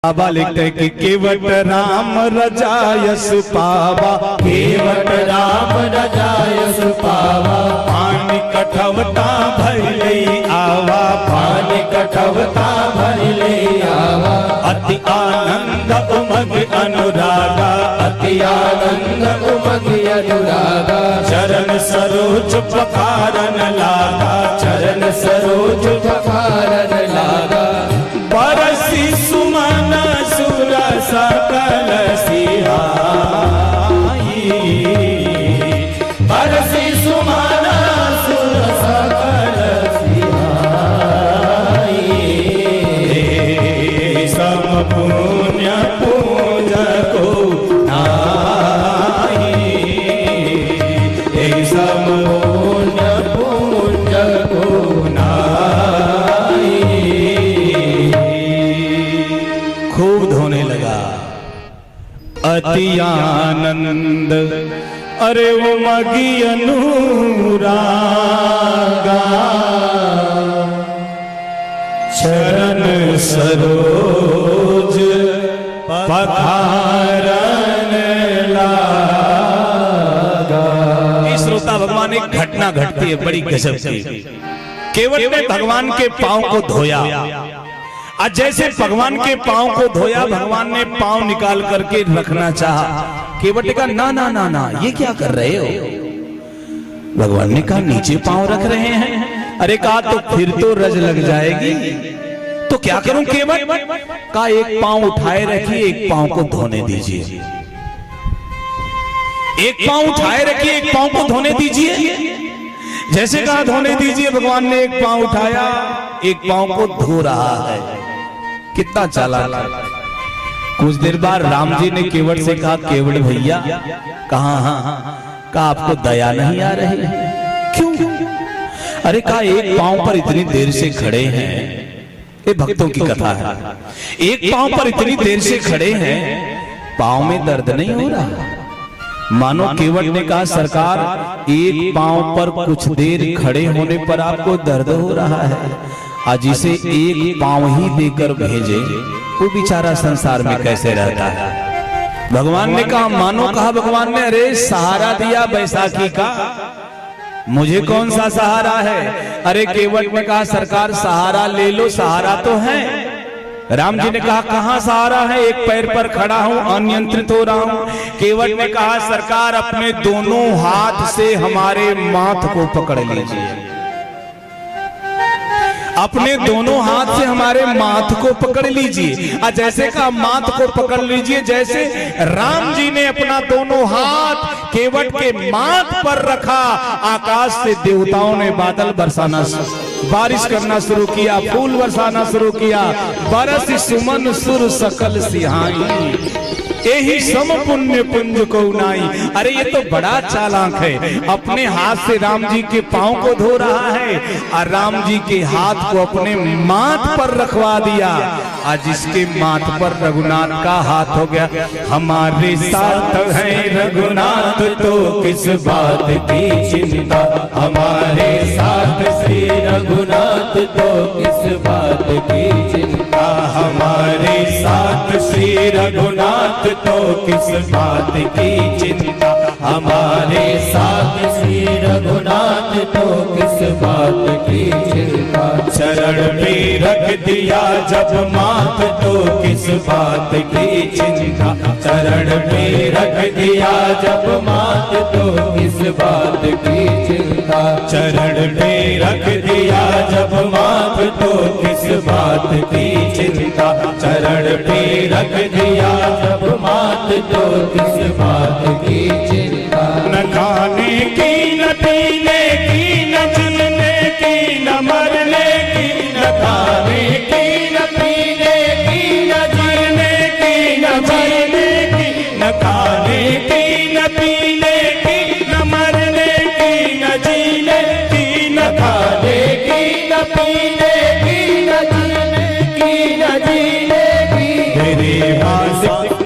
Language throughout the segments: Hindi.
बाबा लिखते हैं कि केवट राम रजायस पावा, केवट राम रजायस पावा। पानी कठवता भैले आवा, पानी कठवता भैले आवा। अति आनंद उमग अनुरागा, अति आनंद उमग अनुरागा। चरण सरोज पखारन लागा, चरण सरोज पखारन लागा। बरसी सुमन सुर सकल सिहाई, बरसी सुमन सुर सकल सिहाई। सम पुण्य पूजको नाई, सम पुण्य पूजको नाई। खूब धोने लगा अति आनंद, अरे वो मगी अनुरागा। चरण सरोज पखारन लागा। इस श्रोता भगवान एक घटना घटती है बड़ी गजब की। केवट ने भगवान के पांव को धोया। आज जैसे भगवान के पांव को धोया, भगवान ने पांव निकाल करके रखना चाहा। केवट ने कहा ना ना ना ना, ये क्या कर रहे हो? भगवान ने कहा नीचे पांव रख रहे हैं। अरे कहा तो फिर तो रज लग जाएगी, तो क्या करूं केवट? कहा एक पांव उठाए रखिए, एक पांव को धोने दीजिए। एक पांव उठाए रखिए, एक पांव को धोने दीजिए। जैसे कहा धोने दीजिए, भगवान ने एक पांव उठाया, एक पांव को धो रहा है। कितना चालाक है। कुछ देर बाद राम जी ने केवट से कहा, केवट भैया कहा कहा आपको दया नहीं आ रही? क्यों? अरे कहा एक पांव पर इतनी देर से खड़े हैं, ये भक्तों की कथा है। एक पांव पर इतनी देर से खड़े हैं, पांव में दर्द नहीं हो रहा? मानो केवट ने कहा सरकार एक पांव पर कुछ देर खड़े होने पर आपको दर्द हो रहा है, आज इसे एक पांव ही देकर भेजे, वो बेचारा संसार में कैसे रहता है? भगवान ने कहा मानो कहा भगवान ने, अरे सहारा दिया बैसाखी का, मुझे कौन सा सहारा है? अरे केवट ने कहा सरकार सहारा ले लो, सहारा तो है। राम जी ने कहा कहां सहारा है? एक पैर पर खड़ा हूं, अनियंत्रित हो रहा हूं। केवट ने कहा सरकार अपने दोनों हाथ से हमारे माथ को पकड़ लीजिए, अपने दोनों हाथ से हमारे माथ को पकड़ लीजिए। और जैसे कहा माथ को पकड़ लीजिए, जैसे राम जी ने अपना दोनों हाथ केवट के माथ पर रखा, आकाश से देवताओं ने बादल बरसाना, बारिश करना शुरू किया, फूल बरसाना शुरू किया। बरस सुमन सुर सकल सिहाई, यही सम पुण्य पुंज को नाई। अरे ये तो बड़ा चालाक है, अपने हाथ से राम जी के पांव को धो रहा है और राम जी के हाथ को अपने माथ पर रखवा दिया। आज इसके माथ पर रघुनाथ का हाथ हो गया। हमारे साथ है रघुनाथ तो किस बात की चिंता, हमारे साथ श्री रघुनाथ तो किस बात की चिंता, हमारे साथ श्री रघुनाथ तो किस बात की चिंता, हमारे साथ श्री रघुनाथ तो किस बात की चिंता। चरण पे रख दिया जब माथ तो किस बात की चिंता, चरण पे रख दिया जब माथ तो किस बात की चिंता, चरण पे रख दिया जब माथ तो किस बात की चिंता, चरण पे रख दिया जब माथ तो किस बात की चिंता। न खाने की न पीने की न चलने की न मरने की, न खाने की न पीने की न जीने की न मरने की, न खाने की न पीने की न मरने की न जीने की, न खाने की न पीने की न जीने की न जीने की।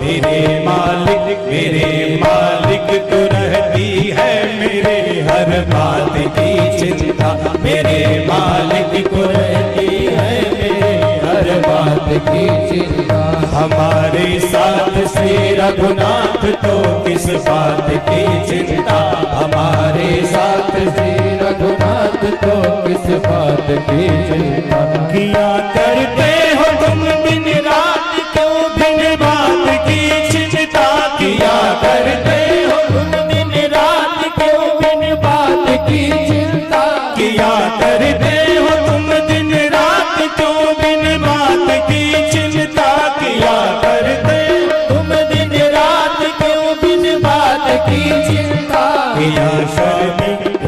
मेरे मालिक मेरे मालिक तो रहती है मेरे हर बात की चिंता, मेरे मालिक को रहती है मेरे हर बात की चिंता, हमारे साथ श्री रघुनाथ तो किस बात की चिंता, हमारे साथ श्री रघुनाथ तो किस बात की चिंता। किया करते हो तुम दिन रात क्यों बिन बात की चिंता, किया करते हो तुम दिन रात क्यों बिन बात की चिंता, किया करते हो तुम दिन रात क्यों बिन बात की चिंता, किया करते तुम दिन रात क्यों बिन बात की चिंता। किया स्वामी को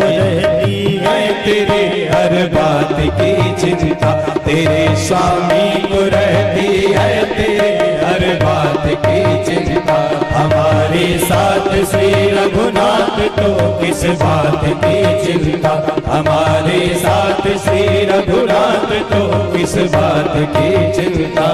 रहती है तेरे हर बात की चिंता, तेरे स्वामी को रहती है तेरे हर बात की चिंता, हमारे साथ श्री रघुनाथ तो किस बात की चिंता, हमारे साथ श्री रघुनाथ तो किस बात की चिंता।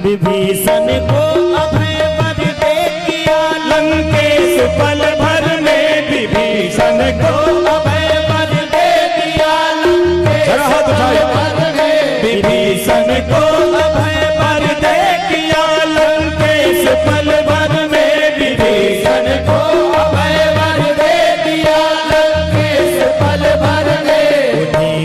विभीषण को अभय वर दे किया लंकेश पल भर में, विभीषण को अभय वर दे दिया लंकेश पल भर में, विभीषण को अभय वर दे किया लंकेश पल भर में, विभीषण को अभय वर दे दिया लंकेश पल भर में। उन्हीं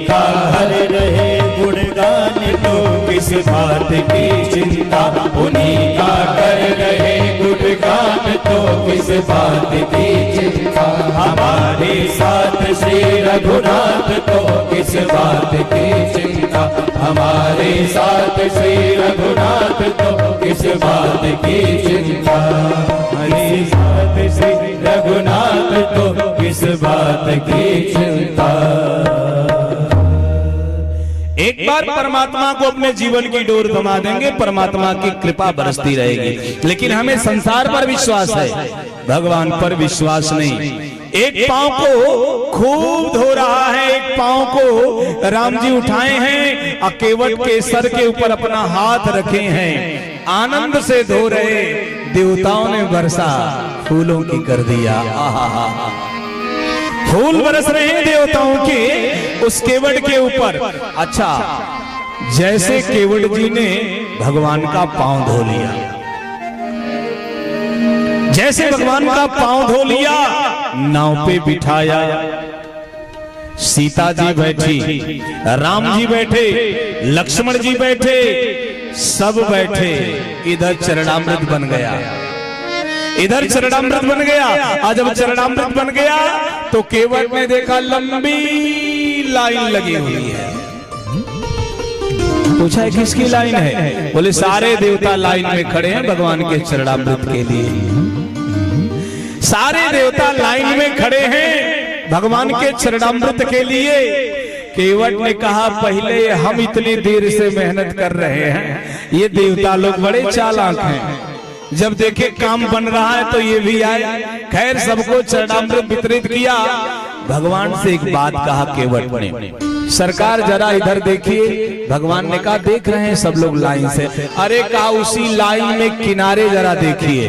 का हर रहे गुणगान तो किस बात की चिंता, उन्हीं का कर रहे गुणगान तो किस बात की चिंता, हमारे साथ श्री रघुनाथ तो किस बात की चिंता, हमारे साथ श्री रघुनाथ तो किस बात की चिंता, हमारे साथ श्री रघुनाथ तो किस बात की चिंता। एक बार परमात्मा को अपने जीवन की डोर थमा देंगे, परमात्मा की कृपा बरसती रहेगी। लेकिन हमें संसार पर विश्वास है, भगवान पर विश्वास नहीं। एक पांव को खूब धो रहा है, एक पांव को राम जी उठाए हैं, केवट के सर के ऊपर अपना हाथ रखे हैं, आनंद से धो रहे। देवताओं ने वर्षा फूलों की कर दिया, आहा, फूल बरस रहे हैं देवताओं के उस केवट के ऊपर। अच्छा, जैसे केवट जी ने भगवान का पांव धो लिया, जैसे भगवान का पांव धो लिया, नाव पे बिठाया, सीता जी बैठी, राम जी बैठे, लक्ष्मण जी बैठे, सब बैठे। इधर चरणामृत बन गया, इधर चरणामृत बन गया। आज जब चरणामृत बन गया तो केवट ने देखा लंबी लाइन लगी हुई है। पूछा किसकी लाइन है? बोले सारे देवता लाइन में खड़े हैं भगवान के चरणामृत के लिए। सारे देवता लाइन में खड़े हैं भगवान के चरणामृत के लिए। केवट ने कहा पहले हम इतनी देर से मेहनत कर रहे हैं, ये देवता लोग बड़े चालाक हैं, जब देखे काम बन रहा है तो ये भी आए। खैर सबको चरणामृत वितरित किया। भगवान से एक बात कहा केवट ने, सरकार जरा इधर देखिए। भगवान ने कहा देख रहे हैं सब लोग लाइन से। अरे कहा उसी लाइन में किनारे जरा देखिए।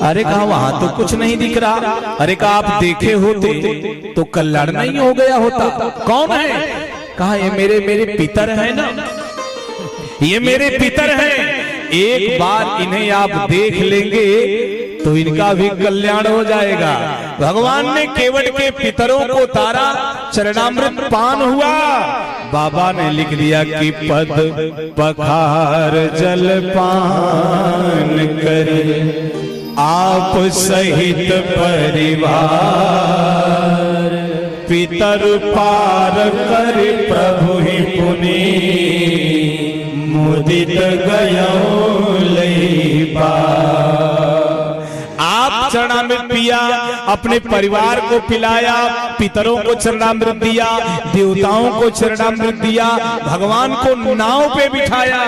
अरे कहा वहां तो कुछ नहीं दिख रहा। अरे कहा आप देखे होते तो कल्याण नहीं हो गया होता। कौन है? कहा ये मेरे पितर है ना, ये मेरे पितर हैं। एक बार इन्हें आप देख लेंगे तो इनका भी कल्याण हो जाएगा। भगवान ने केवट के पितरों को उतारा, चरणामृत पान हुआ। बाबा ने लिख दिया कि पद पखार जल पान करे, आप सहित परिवार, पितर पार कर प्रभु ही पुनि, मुदित गयो लैबा। आप चरणामृत पिया, अपने परिवार को पिलाया, पितरों को चरणामृत दिया, देवताओं को चरणामृत दिया, भगवान को नाव पे बिठाया।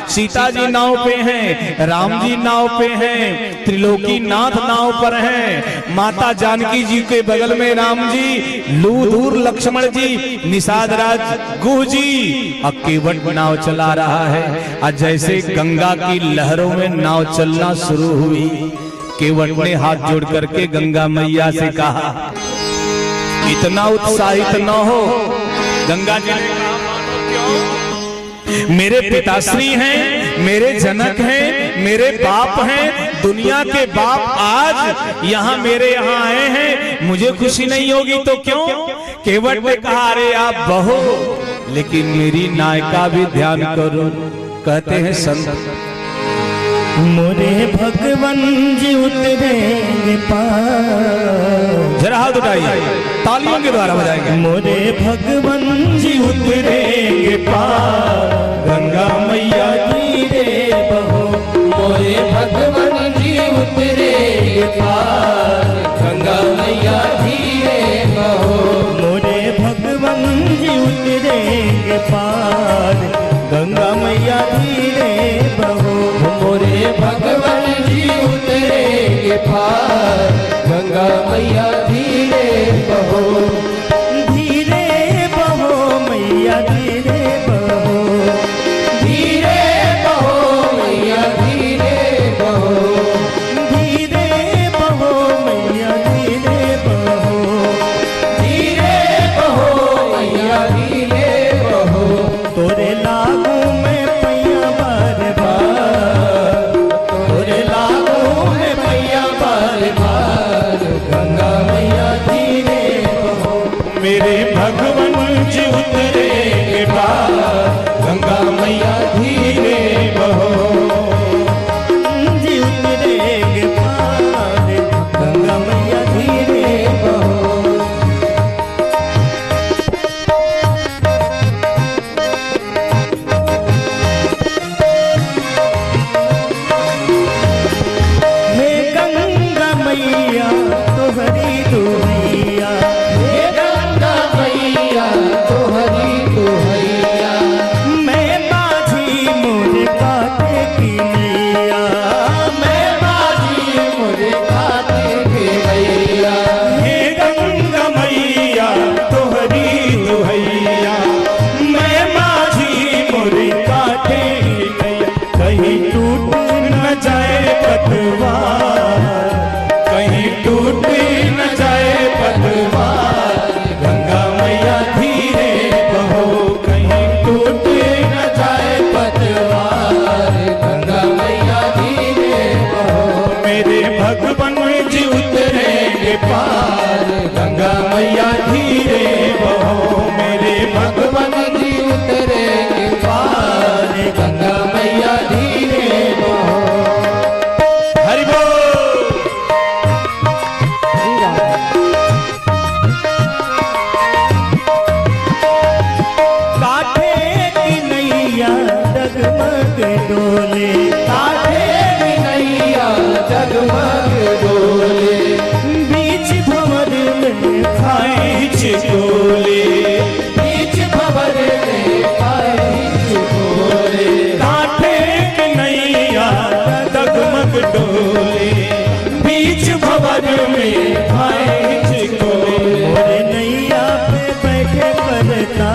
सीता जी नाव पे हैं, राम जी नाव पे हैं, त्रिलोकी नाथ नाव पर हैं, माता जानकी जी के बगल में राम जी, लूधूर लक्ष्मण जी, निषाद राज गुह जी। अब केवट नाव चला रहा है। आज जैसे गंगा की लहरों में नाव चलना शुरू हुई, केवट ने हाथ जोड़ करके गंगा मैया से कहा कि इतना उत्साहित न हो। गंगा जी ने कहा मानो क्यों? मेरे पिताश्री हैं, मेरे जनक हैं, मेरे बाप हैं, दुनिया के बाप आज यहाँ मेरे यहाँ आए हैं, मुझे खुशी नहीं होगी तो क्यों? केवट ने कहा अरे आप बहो, लेकिन मेरी नायका भी ध्यान करो। कहते हैं संत मोरे भगवन जी उतरेंगे पार। जरा हाथ उठाइए, तालियों के द्वारा बजाएंगे। मोरे भगवन जी उतरेंगे पार, गंगा मैया धीरे बहो। मोरे भगवन जी उतरेंगे पार, गंगा मैया धीरे बहो। मोरे भगवन जी उतरेंगे पार, गंगा मैया धीरे बहो। मोरे भगवन जी उतरेंगे पार, गंगा मैया धीरे बहो। धीरे बहो मैया धीरे बहो, धीरे बहो मैया धीरे बहो। धीरे बहो मैया धीरे बहो, धीरे बहो मैया धीरे बहो। तोरे लागू में पैया बार बार, तोरे लागू में पैया बार बार, गंगा मैया धीरे बहो। मेरे भगवन जी उतरेंगे पार, गंगा मैया धीरे बहो। जी उतरेंगे पार, गंगा मैया धीरे बहो। हे गंगा मैया तोहरी दुहैया, हे गंगा मैया तोहरी दुहैया। मैं माझी मोरे काटे की मैया, मैं माझी मोरे काटे की मैया। हे गंगा मैया तोहरी दुहैया, मैं माझी मोरे काटे की मैया। कहीं टूट न जाए पतवार, कहीं टूट न जाए पतवार, गंगा मैया धीरे बहो। कहीं टूट न जाए पतवार, गंगा मैया धीरे बहो। मेरे भगवन जी उतरेंगे पार, गंगा मैया धीरे बहो। मेरे भगवन जी उतरेंगे पार, गंगा मैया धीरे बहो। हरि बोल। काठे की नैया डगमग डोले, काठे की नैया डगमग डोले। बीच भंवर में खाई चिकोले, बीच भंवर में खाई चिकोले। काठे की नैया डगमग डोले, बीच भंवर में खाई चिकोले। मोरे नैया पे बैठे परता